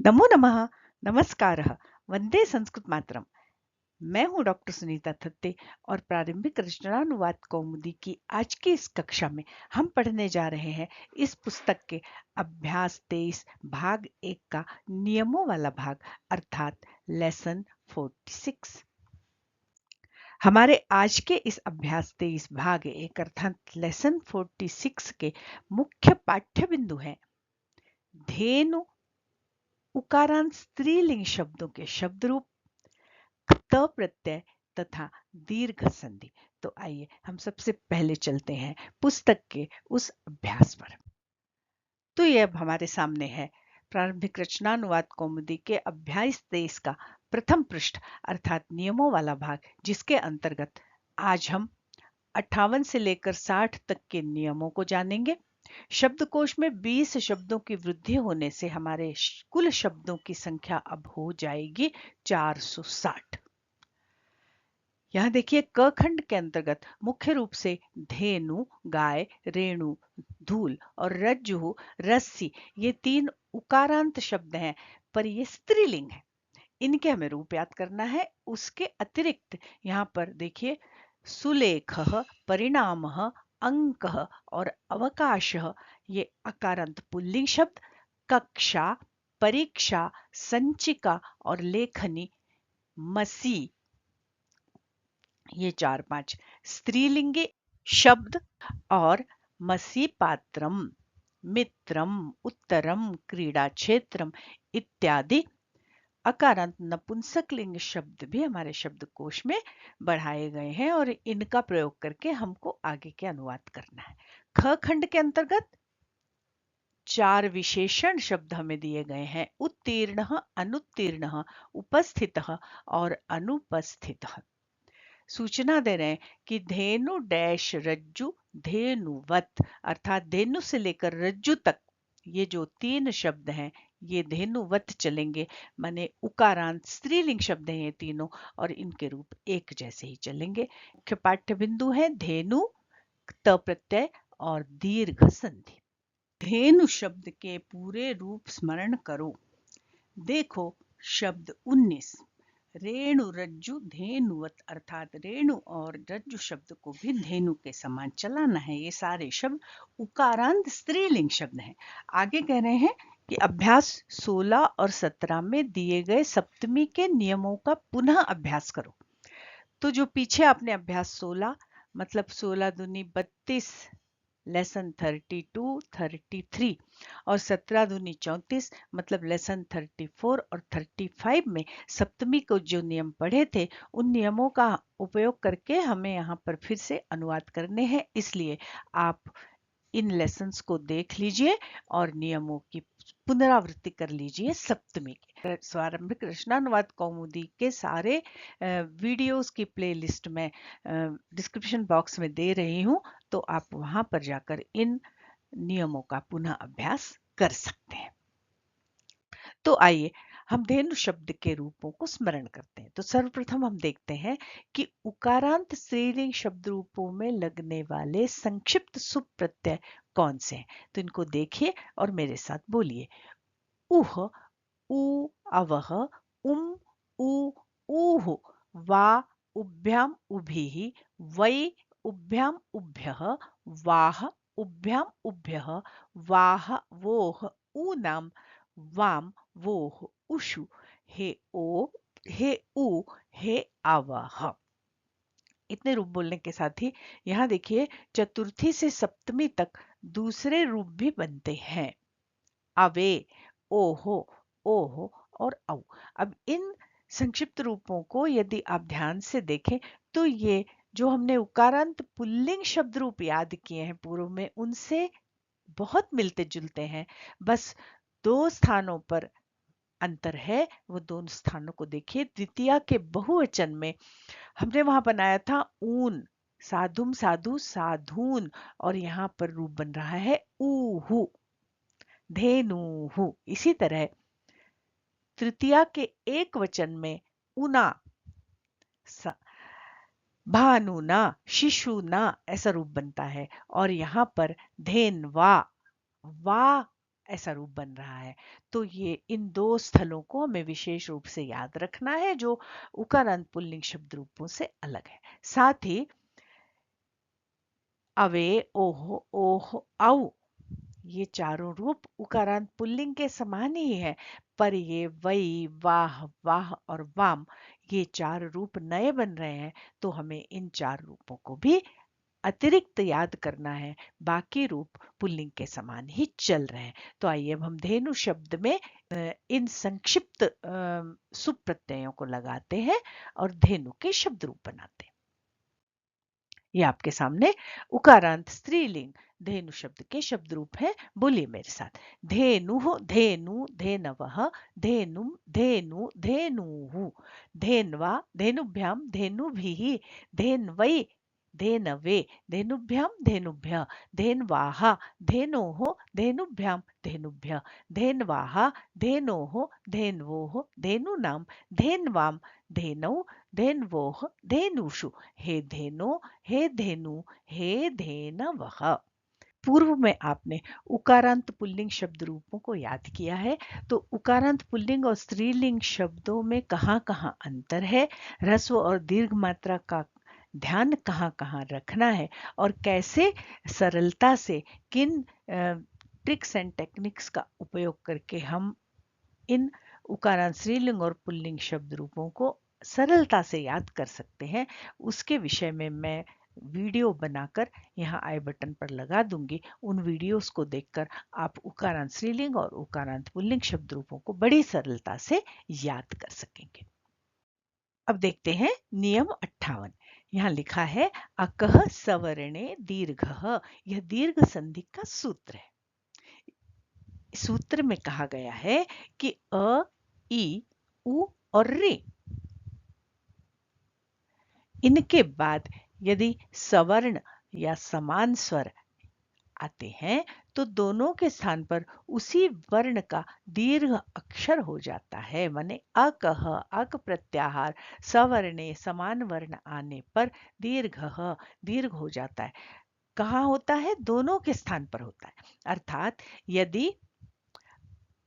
नमो नमः। नमस्कारः। वंदे संस्कृत मातरम। मैं हूं डॉक्टर सुनीता थत्ते और प्रारंभिक रचनानुवाद कौमुदी की आज की इस कक्षा में हम पढ़ने जा रहे हैं इस पुस्तक के अभ्यास 23 भाग 1 का नियमों वाला भाग अर्थात लेसन 46। हमारे आज के इस अभ्यास 23 भाग 1 अर्थात लेसन 46 के मुख्य पाठ्य बिंदु हैं धेनु उकारांत स्त्रीलिंग शब्दों के शब्द रूप, त प्रत्यय तथा दीर्घ संधि। तो आइए हम सबसे पहले चलते हैं पुस्तक के उस अभ्यास पर। तो ये अब हमारे सामने है प्रारंभिक रचनानुवाद कौमुदी के अभ्यास 23 का प्रथम पृष्ठ अर्थात नियमों वाला भाग, जिसके अंतर्गत आज हम 58 से लेकर 60 तक के नियमों को जानेंगे। शब्दकोश में 20 शब्दों की वृद्धि होने से हमारे कुल शब्दों की संख्या अब हो जाएगी 460। यहाँ देखिए क खंड के अंतर्गत मुख्य रूप से धेनु, गाय, रेणु, धूल और रज्जु, रस्सी, ये 3 उकारांत शब्द हैं, पर ये स्त्रीलिंग है। इनके हमें रूप याद करना है। उसके अतिरिक्त यहाँ पर देखिए सुलेखः, परिणामः, अंकः और अवकाशः, ये अकारांत पुल्लिंग शब्द। कक्षा, परीक्षा, संचिका और लेखनी, मसी, ये 4-5 स्त्रीलिंगी शब्द। और मसी पात्रम, मित्रम, उत्तरम, क्रीड़ा क्षेत्रम इत्यादि अकारांत नपुंसकलिंग शब्द भी हमारे शब्दकोश में बढ़ाए गए हैं और इनका प्रयोग करके हमको आगे के अनुवाद करना है। ख खंड के अंतर्गत 4 विशेषण शब्द हमें दिए गए हैं उत्तीर्ण, अनुत्तीर्ण, उपस्थित और अनुपस्थित। सूचना दे रहे हैं कि धेनु डैश रज्जु धेनुवत अर्थात धेनु से लेकर रज्जु तक ये जो 3 शब्द हैं ये धेनुवत चलेंगे, माने उकारांत स्त्रीलिंग शब्द हैं ये तीनों और इनके रूप एक जैसे ही चलेंगे। मुख्य पाठ्य बिंदु है धेनु, त प्रत्यय और दीर्घ संधि। धेनु शब्द के पूरे रूप स्मरण करो। देखो शब्द 19 रेणु रज्जु धेनुवत अर्थात रेणु और रज्जु शब्द को भी धेनु के समान चलाना है। ये सारे शब्द उकारांत स्त्रीलिंग शब्द हैं। आगे कह रहे हैं कि अभ्यास 16 और 17 में दिए गए सप्तमी के नियमों का पुनः अभ्यास करो। तो जो पीछे आपने अभ्यास 16 मतलब 16 दूनी 32 लेसन 32, 33 और 17 दूनी 34 मतलब लेसन 34 और 35 में सप्तमी को जो नियम पढ़े थे उन नियमों का उपयोग करके हमें यहाँ पर फिर से अनुवाद करने हैं। इसलिए आप इन लेसन्स को देख लीजिए और नियमों की पुनरावृत्ति कर लीजिए सप्तमी के। स्वारंभिक रचनानुवाद कौमुदी के सारे वीडियोस की प्लेलिस्ट में डिस्क्रिप्शन बॉक्स में दे रही हूँ, तो आप वहां पर जाकर इन नियमों का पुनः अभ्यास कर सकते हैं। तो आइए हम धेनु शब्द के रूपों को स्मरण करते हैं। तो सर्वप्रथम हम देखते हैं कि उकारांत स्त्रीलिंग शब्द रूपों में लगने वाले संक्षिप्त सुप प्रत्यय कौन से हैं। तो इनको देखिए और मेरे साथ बोलिए। उह, उ, अवह, उम, उ, ऊह, वा, उभ्याम उभिः, वै, उभ्याम उभ्यः, वाह, उभ्याम उभ्यः, वाह, वोह, ऊनाम, वाम, वोह, उषु, हे ओ, हे उ, हे आवह। इतने रूप बोलने के साथ ही यहाँ देखिए चतुर्थी से सप्तमी तक दूसरे रूप भी बनते हैं। अवे, ओहो, ओहो और औ। अब इन संक्षिप्त रूपों को यदि आप ध्यान से देखें तो ये जो हमने उकारांत पुल्लिंग शब्द रूप याद किए हैं पूर्व में उनसे बहुत मिलते जुलते हैं। बस 2 स्थानों पर अंतर है। वो दोनों स्थानों को देखिए। द्वितीया के बहुवचन में हमने वहां बनाया था ऊन, साधुम साधु साधून, और यहाँ पर रूप बन रहा है ऊहु, धेनु। इसी तरह तृतीया के एक वचन में उना, भानुना, शिशुना ऐसा रूप बनता है और यहाँ पर धेनवा, वा ऐसा रूप बन रहा है। तो ये इन दो स्थलों को हमें विशेष रूप से याद रखना है जो उकारांत पुल्लिंग शब्द रूपों से अलग है। साथ ही अवे, ओह, ओह, औ ये चारों रूप उकारांत पुल्लिंग के समान ही है, पर ये वई, वाह, वाह और वाम ये चार रूप नए बन रहे हैं, तो हमें इन चार रूपों को भी अतिरिक्त याद करना है। बाकी रूप पुल्लिंग के समान ही चल रहे हैं। तो आइए अब हम धेनु शब्द में इन संक्षिप्त सुप प्रत्ययों को लगाते हैं और धेनु के शब्द रूप बनाते हैं। ये आपके सामने उकारांत स्त्रीलिंग धेनु शब्द के शब्द रूप है। बोलिए मेरे साथ, धेनु, धेनु, धेनवः, धेनुम, धेनु, धेनुः, धेन्वा, धेनुभ्याम, धेनुभिः, धेन्वै, धेनवे, धेनुभ्याम, धेनुभ्यः, धेन्वाः, धेनोः, धेनुभ्याम, धेनुभ्यः, धेन्वाः, धेनोः, धेन्वोः, धेनूनां, धेन्वां, धेनौ, धेन्वोः, धेनुषु, हे धेनो, हे धेनु, हे धेनवः। पूर्व में आपने उकारांत पुल्लिंग शब्द रूपों को याद किया है, तो उकारांत पुल्लिंग और स्त्रीलिंग शब्दों में कहाँ-कहाँ अंतर है, ह्रस्व और दीर्घ मात्रा का ध्यान कहाँ-कहाँ रखना है और कैसे सरलता से किन ट्रिक्स एंड टेक्निक्स का उपयोग करके हम इन उकारांत स्त्रीलिंग और पुल्लिंग शब्द रूपों को सरलता से याद कर सकते हैं, उसके विषय में मैं वीडियो बनाकर यहाँ आई बटन पर लगा दूंगी। उन वीडियोस को देखकर आप उकारांत स्त्रीलिंग और उकारांत पुल्लिंग शब्द रूपों को बड़ी सरलता से याद कर सकेंगे। अब देखते हैं नियम 58। यहाँ लिखा है अकह सवर्णे दीर्घः, यह दीर्घ संधि का सूत्र है। सूत्र में कहा गया है कि अ, ई, उ और रे, इनके बाद यदि सवर्ण या समान स्वर आते हैं तो दोनों के स्थान पर उसी वर्ण का दीर्घ अक्षर हो जाता है। माने अकह, अक प्रत्याहार सवर्णे समान वर्ण आने पर दीर्घः दीर्घ हो जाता है। कहाँ होता है? दोनों के स्थान पर होता है। अर्थात यदि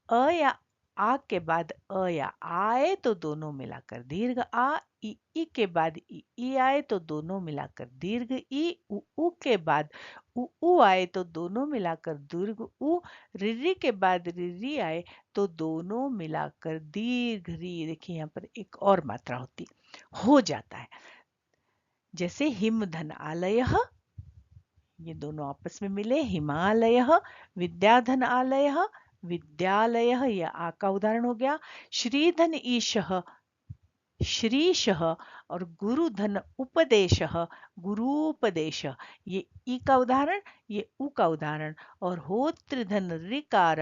अ या आ के बाद अ या आए तो दोनों मिलाकर दीर्घ आ, ई के बाद ई आए तो दोनों मिलाकर दीर्घ ई, उ के बाद उ आए तो दोनों मिलाकर दीर्घ उ, रिरी के बाद रिरी आए तो दोनों मिलाकर दीर्घ री। देखिए यहाँ पर एक और मात्रा होती हो जाता है, जैसे हिम धन आलय, ये दोनों आपस में मिले हिमालय, विद्याधन आलय, विद्यालय, यह आ का उदाहरण हो गया। श्रीधन ईशः, श्रीशः और गुरुधन उपदेश, गुरुपदेश, ये ई का उदाहरण, ये उ का उदाहरण। और होत्रधन ऋकार,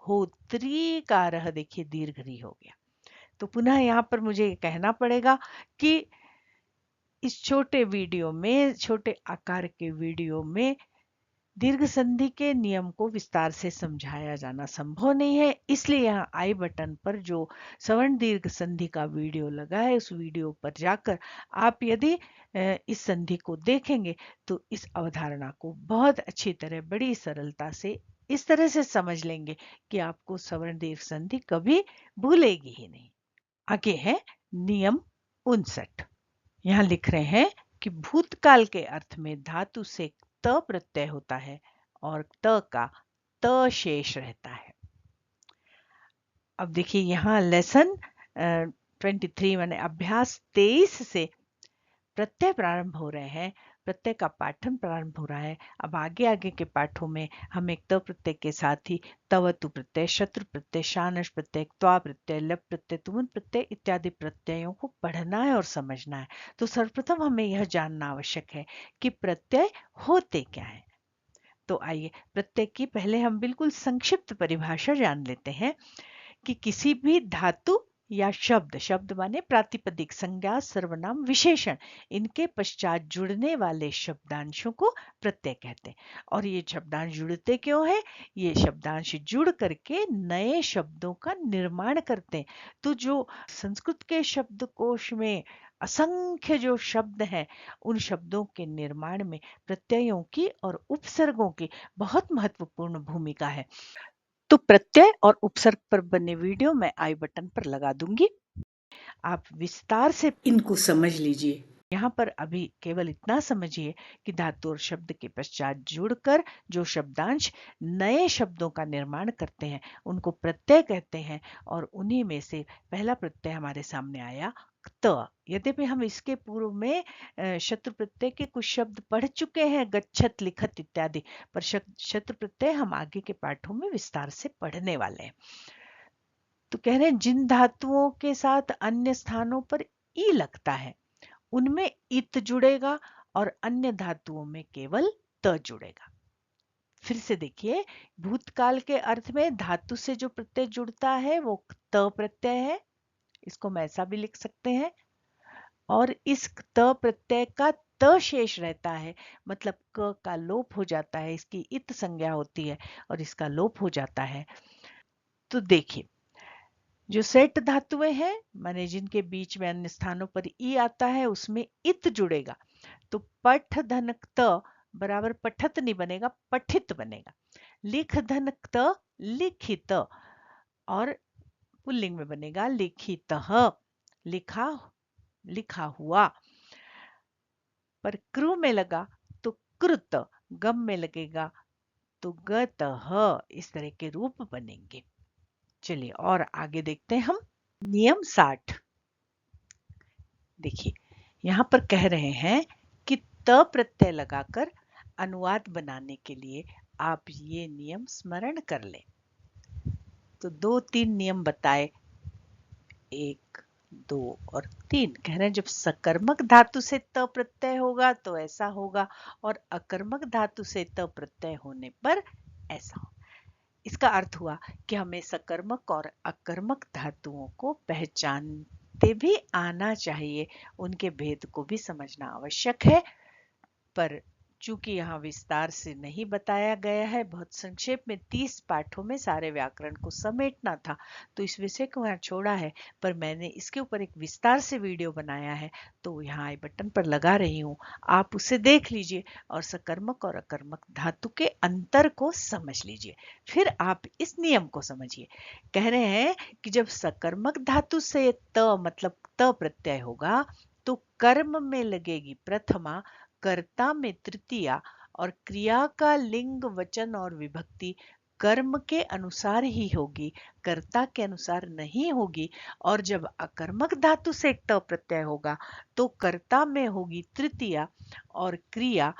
होत्रीकार, देखिए दीर्घ री हो गया। तो पुनः यहाँ पर मुझे कहना पड़ेगा कि इस छोटे वीडियो में, छोटे आकार के वीडियो में दीर्घ संधि के नियम को विस्तार से समझाया जाना संभव नहीं है, इसलिए यहाँ आई बटन पर जो सवर्ण दीर्घ संधि का वीडियो लगा है उस वीडियो पर जाकर आप यदि इस संधि को देखेंगे तो इस अवधारणा को बहुत अच्छी तरह बड़ी सरलता से इस तरह से समझ लेंगे कि आपको सवर्ण दीर्घ संधि कभी भूलेगी ही नहीं। आगे है नियम 59। यहाँ लिख रहे हैं कि भूतकाल के अर्थ में धातु से त प्रत्यय होता है और त का त शेष रहता है। अब देखिए यहाँ लेसन 23 माने अभ्यास 23 से प्रत्यय प्रारंभ हो रहे हैं, प्रत्यय का पाठन प्रारंभ हो रहा है। अब आगे आगे के पाठों में हम एक त प्रत्यय के साथ ही तवतु प्रत्यय, शत्रु प्रत्यय, शानश प्रत्यय, त्वा प्रत्यय, लप प्रत्यय, तुमुन प्रत्यय इत्यादि प्रत्ययों को पढ़ना है और समझना है। तो सर्वप्रथम हमें यह जानना आवश्यक है कि प्रत्यय होते क्या है। तो आइए प्रत्यय की पहले हम बिल्कुल संक्षिप्त परिभाषा जान लेते हैं कि किसी भी धातु या शब्द, शब्द माने प्रातिपदिक, संज्ञा, सर्वनाम, विशेषण, इनके पश्चात जुड़ने वाले शब्दांशों को प्रत्यय कहते हैं। और ये शब्दांश जुड़ते क्यों है? ये शब्दांश जुड़ करके नए शब्दों का निर्माण करते हैं। तो जो संस्कृत के शब्दकोश में असंख्य जो शब्द हैं, उन शब्दों के निर्माण में प्रत्ययों की और उपसर्गों की बहुत महत्वपूर्ण भूमिका है। तो प्रत्यय और उपसर्ग पर बने वीडियो मैं आई बटन पर लगा दूंगी, आप विस्तार से इनको समझ लीजिए। यहाँ पर अभी केवल इतना समझिए कि धातु और शब्द के पश्चात जुड़कर जो शब्दांश नए शब्दों का निर्माण करते हैं उनको प्रत्यय कहते हैं, और उन्हीं में से पहला प्रत्यय हमारे सामने आया त। यद्यपि हम इसके पूर्व में शत्रु प्रत्यय के कुछ शब्द पढ़ चुके हैं, गच्छत, लिखत इत्यादि, पर शत्रु प्रत्यय हम आगे के पाठों में विस्तार से पढ़ने वाले हैं। तो कह रहे हैं जिन धातुओं के साथ अन्य स्थानों पर ई लगता है उनमें इत जुड़ेगा और अन्य धातुओं में केवल त जुड़ेगा। फिर से देखिए, भूतकाल के अर्थ में धातु से जो प्रत्यय जुड़ता है वो त प्रत्यय है, इसको हम ऐसा भी लिख सकते हैं, और इस त प्रत्यय का त शेष रहता है, मतलब क का लोप हो जाता है, इसकी इत संज्ञा होती है और इसका लोप हो जाता है। तो देखिए, जो सेट धातुएं हैं माने जिनके बीच में अन्य स्थानों पर ई आता है उसमें इत जुड़ेगा, तो पठ धनक त बराबर पठत नहीं बनेगा, पठित बनेगा। लिख धनक त लिखित, और पुल्लिंग में बनेगा लिखित, लिखा, लिखा हुआ। पर क्रू में लगा तो कृत, गम में लगेगा तो गत, इस तरह के रूप बनेंगे। चलिए और आगे देखते हैं हम। नियम 60 देखिए, यहां पर कह रहे हैं कि त प्रत्यय लगाकर अनुवाद बनाने के लिए आप ये नियम स्मरण कर लें। तो 2-3 नियम बताए, 1, 2 और 3। कह रहे हैं जब सकर्मक धातु से त प्रत्यय होगा तो ऐसा होगा, और अकर्मक धातु से त प्रत्यय होने पर ऐसा होगा। इसका अर्थ हुआ कि हमें सकर्मक और अकर्मक धातुओं को पहचानते भी आना चाहिए, उनके भेद को भी समझना आवश्यक है। पर चूंकि यहाँ विस्तार से नहीं बताया गया है, बहुत संक्षेप में 30 पाठों में सारे व्याकरण को समेटना था, तो इस विषय को यहाँ छोड़ा है। पर मैंने इसके ऊपर एक विस्तार से वीडियो बनाया है, तो यहाँ आई बटन पर लगा रही हूँ, आप उसे देख लीजिए और सकर्मक और अकर्मक धातु के अंतर को समझ लीजिए, फिर आप इस नियम को समझिए। कह रहे हैं कि जब सकर्मक धातु से त मतलब त प्रत्यय होगा तो कर्म में लगेगी प्रथमा, कर्ता में तृतीया, और क्रिया का लिंग, वचन और विभक्ति कर्म के अनुसार ही होगी, कर्ता के अनुसार नहीं होगी। और जब अकर्मक धातु से ट प्रत्यय होगा तो कर्ता में होगी तृतीया और क्रिया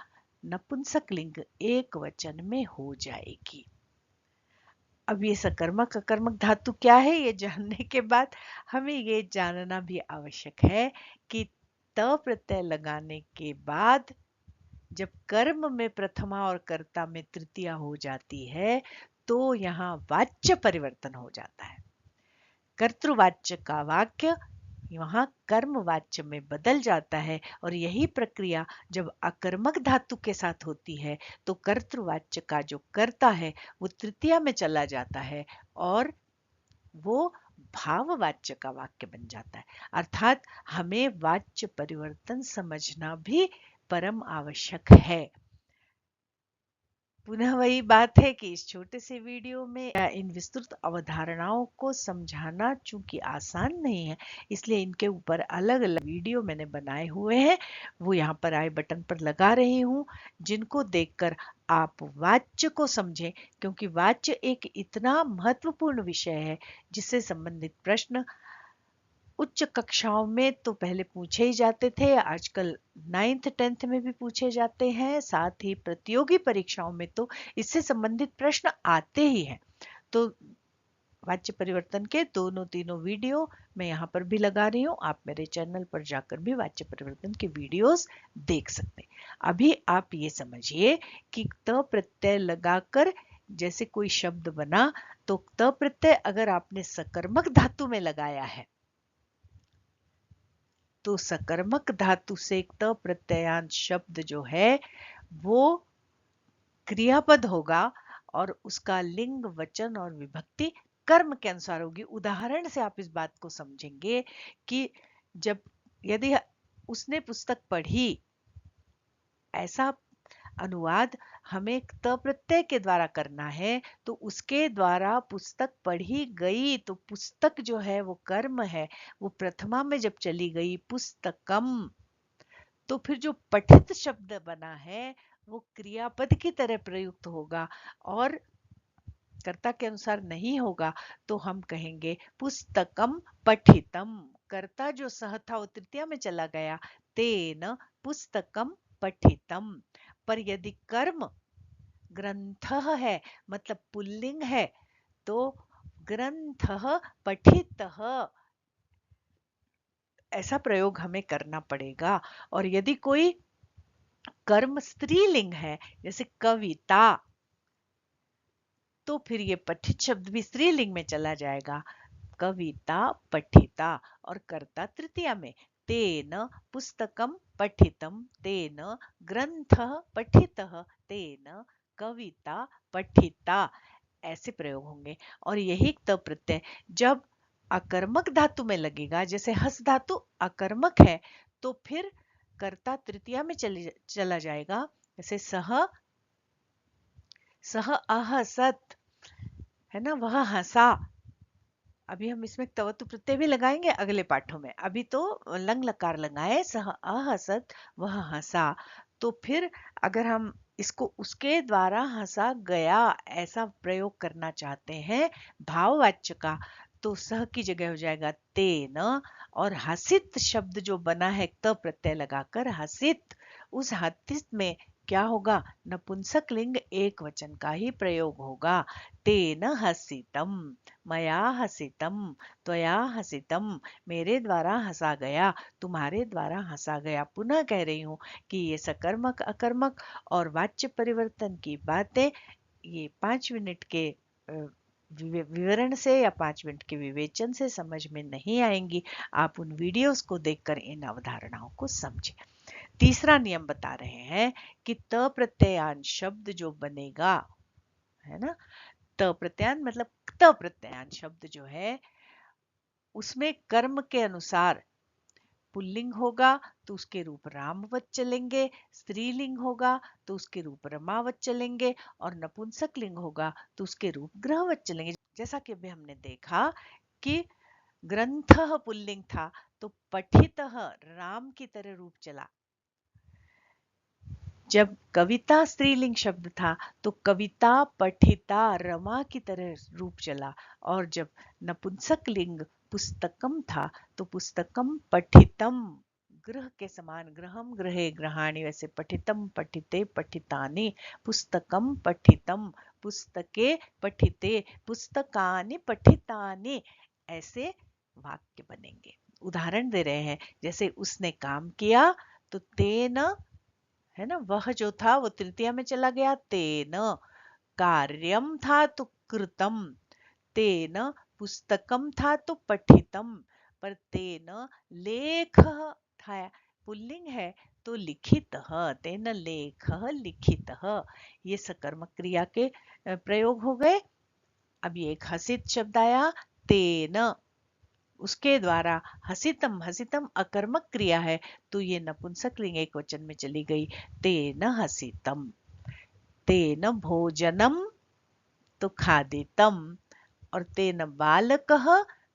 नपुंसक लिंग एक वचन में हो जाएगी। अब ये सकर्मक अकर्मक धातु क्या है, ये जानने के बाद हमें ये जानना भी आवश्यक है कि त प्रत्यय लगाने के बाद जब कर्म में प्रथमा और कर्ता में तृतीया हो जाती है तो यहाँ वाच्य परिवर्तन हो जाता है। कर्तृवाच्य का वाक्य वहां कर्मवाच्य में बदल जाता है, और यही प्रक्रिया जब अकर्मक धातु के साथ होती है तो कर्तृवाच्य का जो कर्ता है वो तृतीया में चला जाता है और वो भाववाच्य का वाक्य बन जाता है। अर्थात हमें वाच्य परिवर्तन समझना भी परम आवश्यक है। पुनः वही बात है कि इस छोटे से वीडियो में इन विस्तृत अवधारणाओं को समझाना चूंकि आसान नहीं है, इसलिए इनके ऊपर अलग अलग वीडियो मैंने बनाए हुए हैं, वो यहाँ पर आई बटन पर लगा रही हूँ, जिनको देखकर आप वाच्य को समझें, क्योंकि वाच्य एक इतना महत्वपूर्ण विषय है जिससे संबंधित प्रश्न उच्च कक्षाओं में तो पहले पूछे ही जाते थे, आजकल 9th 10th में भी पूछे जाते हैं, साथ ही प्रतियोगी परीक्षाओं में तो इससे संबंधित प्रश्न आते ही हैं। तो वाच्य परिवर्तन के दोनों तीनों वीडियो मैं यहाँ पर भी लगा रही हूँ, आप मेरे चैनल पर जाकर भी वाच्य परिवर्तन के वीडियोस देख सकते हैं। अभी आप ये समझिए कि त प्रत्यय लगाकर जैसे कोई शब्द बना, तो त प्रत्यय अगर आपने सकर्मक धातु में लगाया है तो सकर्मक धातु से एक त प्रत्ययांत शब्द जो है वो क्रियापद होगा और उसका लिंग, वचन और विभक्ति कर्म के अनुसार होगी। उदाहरण से आप इस बात को समझेंगे कि जब यदि उसने पुस्तक पढ़ी, ऐसा अनुवाद हमें त प्रत्यय के द्वारा करना है, तो उसके द्वारा पुस्तक पढ़ी गई, तो पुस्तक जो है वो कर्म है, वो प्रथमा में जब चली गई पुस्तकम, तो फिर जो पठित शब्द बना है वो क्रियापद की तरह प्रयुक्त होगा और कर्ता के अनुसार नहीं होगा, तो हम कहेंगे पुस्तकम पठितम। कर्ता जो सह था वो तृतीया में चला गया, तेन पुस्तकम पठितम। पर यदि कर्म ग्रंथः है, मतलब पुल्लिंग है, तो ग्रंथः पठितः ऐसा प्रयोग हमें करना पड़ेगा। और यदि कोई कर्म स्त्रीलिंग है, जैसे कविता, तो फिर ये पठित शब्द भी स्त्रीलिंग में चला जाएगा, कविता पठिता, और कर्ता तृतीया में, तेन पुस्तकम पठितम, तेन ग्रंथः पठितः, तेन कविता पठिता, ऐसे प्रयोग होंगे। और यही त प्रत्यय जब अकर्मक धातु में लगेगा, जैसे हस धातु अकर्मक है, तो फिर कर्ता तृतीया में चला जाएगा, जैसे सह, सह अहसत, है ना, वह हंसा। अभी हम इसमें तवतु प्रत्यय भी लगाएंगे अगले पाठों में, अभी तो लंग लकार लगाए, सह अहसत वह हंसा। तो फिर अगर हम इसको उसके द्वारा हंसा गया ऐसा प्रयोग करना चाहते हैं भाववाच्य का, तो सह की जगह हो जाएगा तेन, और हसित शब्द जो बना है त प्रत्यय लगाकर हसित, उस हसित में क्या होगा, नपुंसक लिंग एक वचन का ही प्रयोग होगा, तेन हसितम, मया हसितम, त्वया हसितम, मेरे द्वारा हंसा गया, तुम्हारे द्वारा हंसा गया। पुनः कह रही हूं कि ये सकर्मक अकर्मक और वाच्य परिवर्तन की बातें ये 5 मिनट के विवरण से या 5 मिनट के विवेचन से समझ में नहीं आएंगी। आप उन वीडियोस को देखकर इन अवधारणाओं को समझें। तीसरा नियम बता रहे हैं कि त प्रत्ययांश शब्द जो बनेगा, है ना, त प्रत्ययान मतलब त प्रत्ययान शब्द जो है उसमें कर्म के अनुसार पुल्लिंग होगा तो उसके रूप रामवत चलेंगे, स्त्रीलिंग होगा तो उसके रूप रमावत चलेंगे, और नपुंसक लिंग होगा तो उसके रूप ग्रहवत चलेंगे। जैसा कि अभी हमने देखा कि ग्रंथः पुल्लिंग था तो पठितः राम की तरह रूप चला, जब कविता स्त्रीलिंग शब्द था तो कविता पठिता रमा की तरह रूप चला, और जब नपुंसक लिंग पुस्तकम था तो पुस्तकम पठितम गृह के समान, गृहम गृहे गृहाणि, वैसे पठितम पठिते पठितानि, पुस्तकम पठितम पुस्तके पठिते पुस्तकानि पठितानि, ऐसे वाक्य बनेंगे। उदाहरण दे रहे हैं, जैसे उसने काम किया तो तेन, है ना, वह जो था वो तृतीया में चला गया, तेन कार्यम था तो कृतम, तेन पुस्तकम था तो पठितम, पर तेन लेख था पुल्लिंग है तो लिखित, तेन लेख लिखित, ये सकर्मक क्रिया के प्रयोग हो गए। अब ये एक हसित शब्द आया तेन, उसके द्वारा हसितम, हसितम अकर्मक क्रिया है तो ये नपुंसक लिंग एक वचन में चली गई, तेन हसितम, तेन भोजनम तो खादितम, और तेन बालकः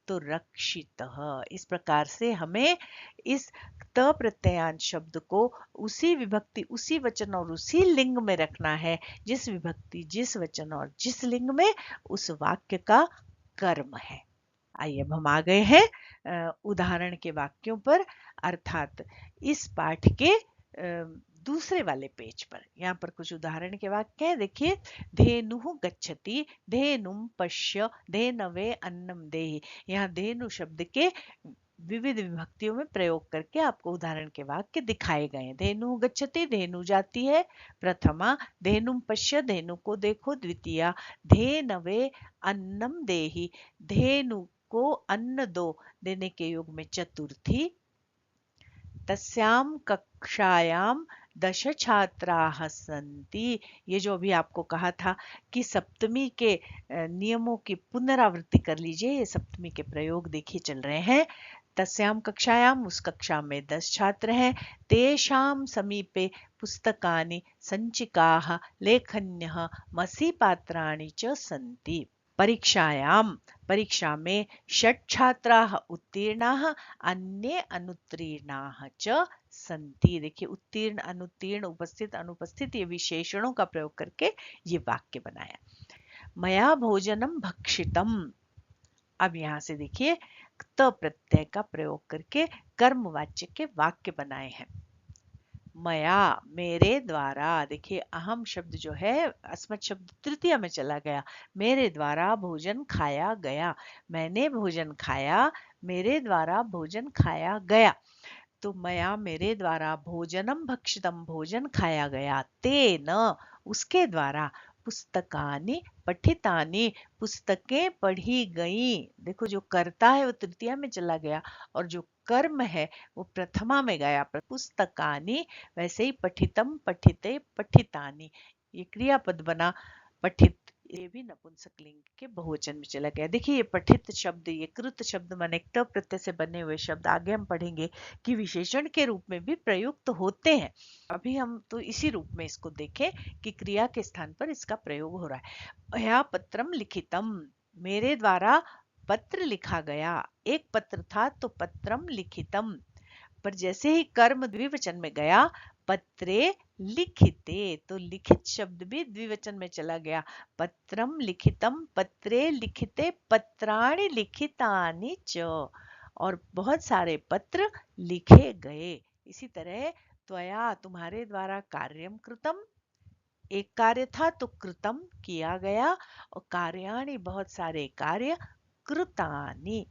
तो रक्षितः। इस प्रकार से हमें इस त प्रत्ययांश शब्द को उसी विभक्ति उसी वचन और उसी लिंग में रखना है जिस विभक्ति जिस वचन और जिस लिंग में उस वाक्य का कर्म है। आइए अब हम आ गए हैं उदाहरण के वाक्यों पर, अर्थात इस पाठ के दूसरे वाले पेज पर। यहाँ पर कुछ उदाहरण के वाक्य हैं, देखिए, धेनुः गच्छति, धेनुम पश्य, धेनवे अन्नम देहि। यहाँ धेनु शब्द के विविध विभक्तियों में प्रयोग करके आपको उदाहरण के वाक्य दिखाए गए हैं। धेनु गच्छति, धेनु जाती है, प्रथमा, धेनुम पश्य, धेनु को देखो, द्वितीया, धेनवे अन्नम देहि, धेनु को अन्न दो, देने के योग में चतुर्थी, तस्याम कक्षायाम 10 छात्राः सन्ति। ये जो अभी आपको कहा था कि सप्तमी के नियमों की पुनरावृत्ति कर लीजिए, ये सप्तमी के प्रयोग देखिए चल रहे हैं। तस्यां कक्षायां, उस कक्षा में 10 छात्र हैं। तेषां समीपे पुस्तकानि, सञ्चिकाः, लेखन्यः, मसीपात्राणि च सन्ति। परीक्षायां, परीक्षा में 6 छात्राः उत्तीर्णाः, अन्ये अनुत्तीर्णाः च सन्ति। देखिए उत्तीर्ण, अनुत्तीर्ण, उपस्थित, अनुपस्थित ये विशेषणों का प्रयोग करके ये वाक्य बनाया। मया भोजनम भक्षितम। अब यहाँ से देखिए त प्रत्यय का प्रयोग करके कर्मवाच्य के वाक्य बनाए हैं। मया, मेरे द्वारा, देखिए अहम शब्द जो है अस्मत् शब्द तृतीया में चला गया। मेरे द्वारा भोजन खाया गया, मैंने भोजन खाया, मेरे द्वारा भोजन खाया गया। तो मया, मेरे द्वारा, भोजनम भक्षितम, भोजन खाया गया, तेन, उसके द्वारा, पुस्तकानि पठितानि, पुस्तकें पढ़ी गई। देखो जो कर्ता है वो तृतीया में चला गया और जो कर्म है वो प्रथमा में गया। पुस्तकानि, वैसे ही पठितम, पठिते, पठितानि, ये क्रियापद बना। पठित ये भी नपुंसकलिंग के बहुवचन में चला गया। देखिए ये पठित शब्द, ये कृत शब्द माने ट प्रत्यय से बने हुए शब्द आगे हम पढ़ेंगे कि विशेषण के रूप में भी प्रयुक्त होते हैं। अभी हम तो इसी रूप में इसको देखें कि क्रिया के स्थान पर इसका प्रयोग हो रहा है। मया पत्रम लिखितम, मेरे द्वारा पत्र लिखा गया। एक पत्र था तो पत्रम लिखितम, पर जैसे ही कर्म द्विवचन में गया, पत्रे लिखिते, तो लिखित शब्द भी द्विवचन में चला गया। पत्रम लिखितम, पत्रे लिखिते, पत्राणि लिखितानि च, और बहुत सारे पत्र लिखे गए। इसी तरह त्वया, तुम्हारे द्वारा, कार्यम कृतम, एक कार्य था तो कृतम, किया गया, और कार्याणि, बहुत सारे कार्य, कृतानि,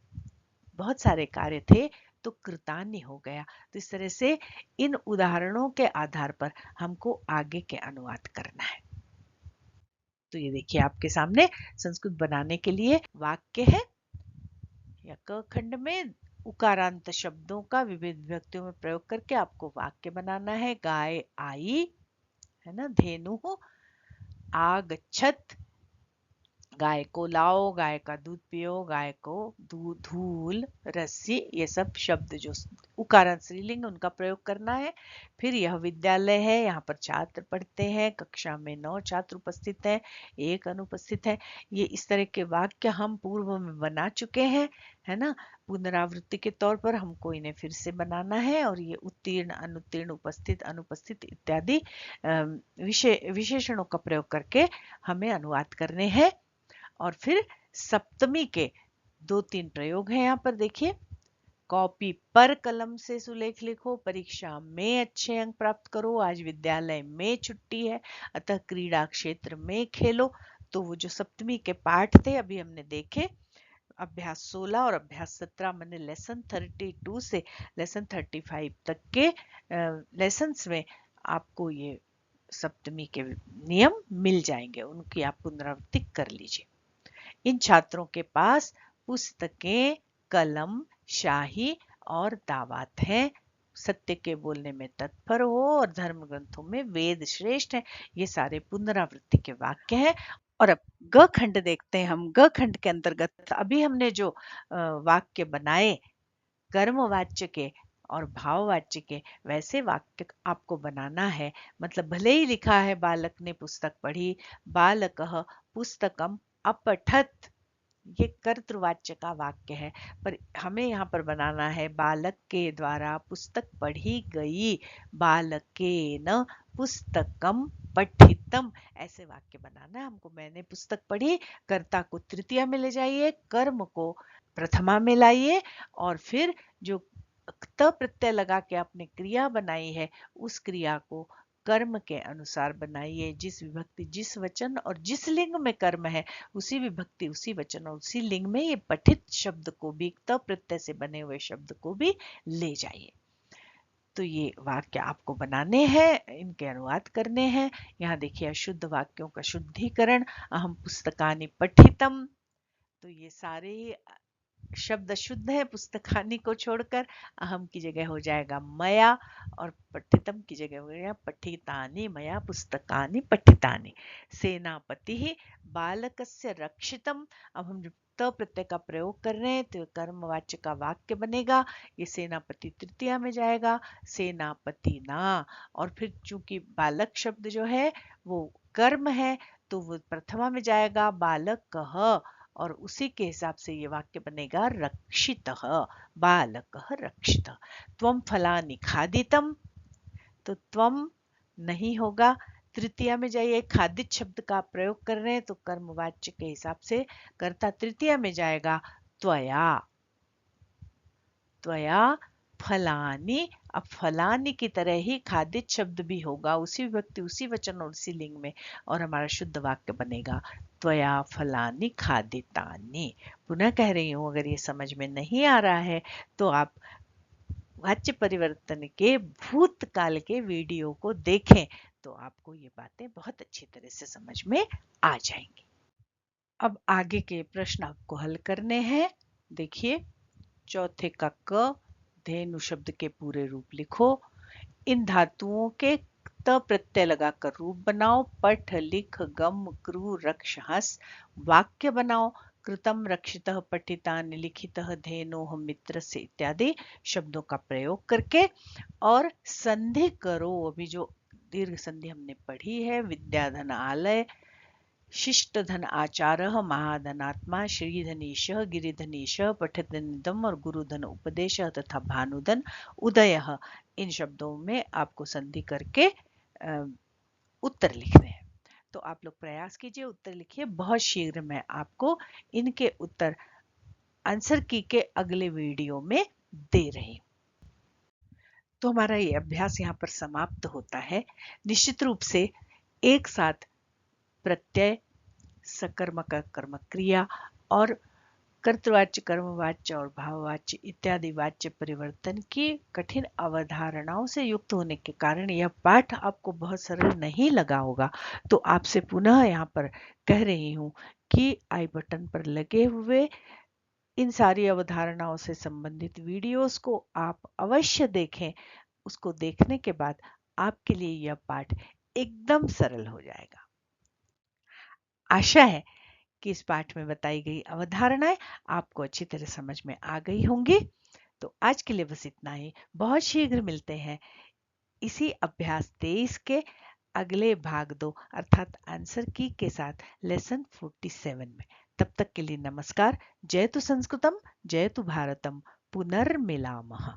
बहुत सारे कार्य थे तो कृतान्य हो गया। तो इस तरह से इन उदाहरणों के आधार पर हमको आगे के अनुवाद करना है। तो ये देखिए आपके सामने संस्कृत बनाने के लिए वाक्य है। या क खंड में उकारांत शब्दों का विविध विभक्तियों में प्रयोग करके आपको वाक्य बनाना है। गाय आई, है ना, धेनु आगच्छत, गाय को लाओ, गाय का दूध पियो, गाय को दूध, धूल, रस्सी, ये सब शब्द जो उकारांत स्त्रीलिंग उनका प्रयोग करना है। फिर यह विद्यालय है, यहाँ पर छात्र पढ़ते हैं, कक्षा में 9 छात्र उपस्थित हैं, 1 अनुपस्थित है। ये इस तरह के वाक्य हम पूर्व में बना चुके हैं, है ना। पुनरावृत्ति के तौर पर हमको इन्हें फिर से बनाना है और ये उत्तीर्ण, अनुत्तीर्ण, उपस्थित, अनुपस्थित इत्यादि विशेषणों का प्रयोग करके हमें अनुवाद करने हैं। और फिर सप्तमी के 2-3 प्रयोग हैं यहाँ पर देखिए। कॉपी पर कलम से सुलेख लिखो, परीक्षा में अच्छे अंक प्राप्त करो, आज विद्यालय में छुट्टी है अतः क्रीड़ा क्षेत्र में खेलो। तो वो जो सप्तमी के पाठ थे अभी हमने देखे, अभ्यास 16 और अभ्यास 17 मैंने लेसन 32 से लेसन 35 तक के लेसन्स में आपको ये सप्तमी के नियम मिल जाएंगे, उनकी आप पुनरावृत्ति कर लीजिए। इन छात्रों के पास पुस्तकें, कलम, शाही और दावात हैं। सत्य के बोलने में तत्पर हो और धर्म ग्रंथों में वेद श्रेष्ठ है। ये सारे पुनरावृत्ति के वाक्य हैं। और अब ग खंड देखते हैं हम। ग खंड के अंतर्गत अभी हमने जो वाक्य बनाए कर्मवाच्य के और भाववाच्य के, वैसे वाक्य आपको बनाना है। मतलब भले ही लिखा है बालक ने पुस्तक पढ़ी, बालकः पुस्तकम अपठत, ये कर्तृवाच्य का वाक्य है, पर हमें यहाँ पर बनाना है बालक के द्वारा पुस्तक पढ़ी गई, बालकेन पुस्तकम पठितम, ऐसे वाक्य बनाना है हमको। मैंने पुस्तक पढ़ी, कर्ता को तृतीया में ले जाइए, कर्म को प्रथमा में लाइए, और फिर जो त प्रत्यय लगा के आपने क्रिया बनाई है उस क्रिया को कर्म के अनुसार बनाइए। जिस विभक्ति, जिस वचन और जिस लिंग में कर्म है उसी विभक्ति, उसी वचन और उसी लिंग में ये पठित शब्द को भी, त प्रत्यय से बने हुए शब्द को भी ले जाइए। तो ये वाक्य आपको बनाने हैं, इनके अनुवाद करने हैं। यहाँ देखिए अशुद्ध वाक्यों का शुद्धिकरण। अहम पुस्तकानि पठितम, तो ये सारे शब्द शुद्ध है, पुस्तकानि को छोड़कर। अहम की जगह हो जाएगा मया और पठितम की जगह हो जाएगा पठितानि, मया पुस्तकानि पठितानि। सेनापति ही बालकस्य रक्षितम, अब हम जो त प्रत्यय का प्रयोग कर रहे हैं तो कर्मवाच्य का वाक्य बनेगा। ये सेनापति तृतीया में जाएगा, सेनापति ना। और फिर चूंकि बालक शब्द जो है वो कर्म है तो वो प्रथमा में जाएगा, बालक कह। और उसी के हिसाब से ये वाक्य बनेगा रक्षितः, बालकः रक्षितः। त्वं फलानि खादितम्, तो त्वम नहीं होगा। तृतीया में जाइए, खादित शब्द का प्रयोग कर रहे हैं तो कर्मवाच्य के हिसाब से कर्ता तृतीया में जाएगा, त्वया। त्वया फलानि। अब फलानि की तरह ही खादित शब्द भी होगा, उसी व्यक्ति उसी वचन और उसी लिंग में, और हमारा शुद्ध वाक्य बनेगा त्वया फलानि खादितानि। पुनः कह रही हूं, अगर ये समझ में नहीं आ रहा है तो आप वाच्य परिवर्तन के भूतकाल के वीडियो को देखें तो आपको ये बातें बहुत अच्छी तरह से समझ में आ जाएंगी। अब आगे के प्रश्न आपको हल करने हैं। देखिए, चौथे का क, धेनु शब्द के पूरे रूप लिखो। इन धातुओं के त प्रत्यय लगाकर रूप बनाओ। पठ, लिख, गम, क्रू, रक्ष, हस। वाक्य बनाओ। कृतम रक्षितः पठितानि लिखितः धेनोः मित्र से इत्यादि शब्दों का प्रयोग करके। और संधि करो, अभी जो दीर्घ संधि हमने पढ़ी है, विद्याधन आलय, शिष्टधन आचारः, महाधनात्मा, श्रीधनीशः, गिरिधनीशः, पठितनिदम और गुरुधन उपदेश तथा भानुधन उदयः। इन शब्दों में आपको संधि करके उत्तर लिखने हैं। तो आप लोग प्रयास कीजिए, उत्तर लिखिए। बहुत शीघ्र मैं आपको इनके उत्तर आंसर की के अगले वीडियो में दे रही हूँ। तो हमारा ये अभ्यास यहाँ पर समाप्त होता है। निश्चित रूप से एक साथ प्रत्यय, सकर्मक कर्मक क्रिया और कर्तृवाच्य, कर्मवाच्य और भाववाच्य इत्यादि वाच्य परिवर्तन की कठिन अवधारणाओं से युक्त होने के कारण यह पाठ आपको बहुत सरल नहीं लगा होगा। तो आपसे पुनः यहाँ पर कह रही हूँ कि आई बटन पर लगे हुए इन सारी अवधारणाओं से संबंधित वीडियोस को आप अवश्य देखें। उसको देखने के बाद आपके लिए यह पाठ एकदम सरल हो जाएगा। आशा है कि इस पाठ में बताई गई अवधारणाएं आपको अच्छी तरह समझ में आ गई होंगी। तो आज के लिए बस इतना ही। बहुत शीघ्र मिलते हैं इसी अभ्यास 23 के अगले भाग 2 अर्थात आंसर की के साथ लेसन 47 में। तब तक के लिए नमस्कार। जय तु संस्कृतम, जय तु भारतम, पुनर्मिलामः।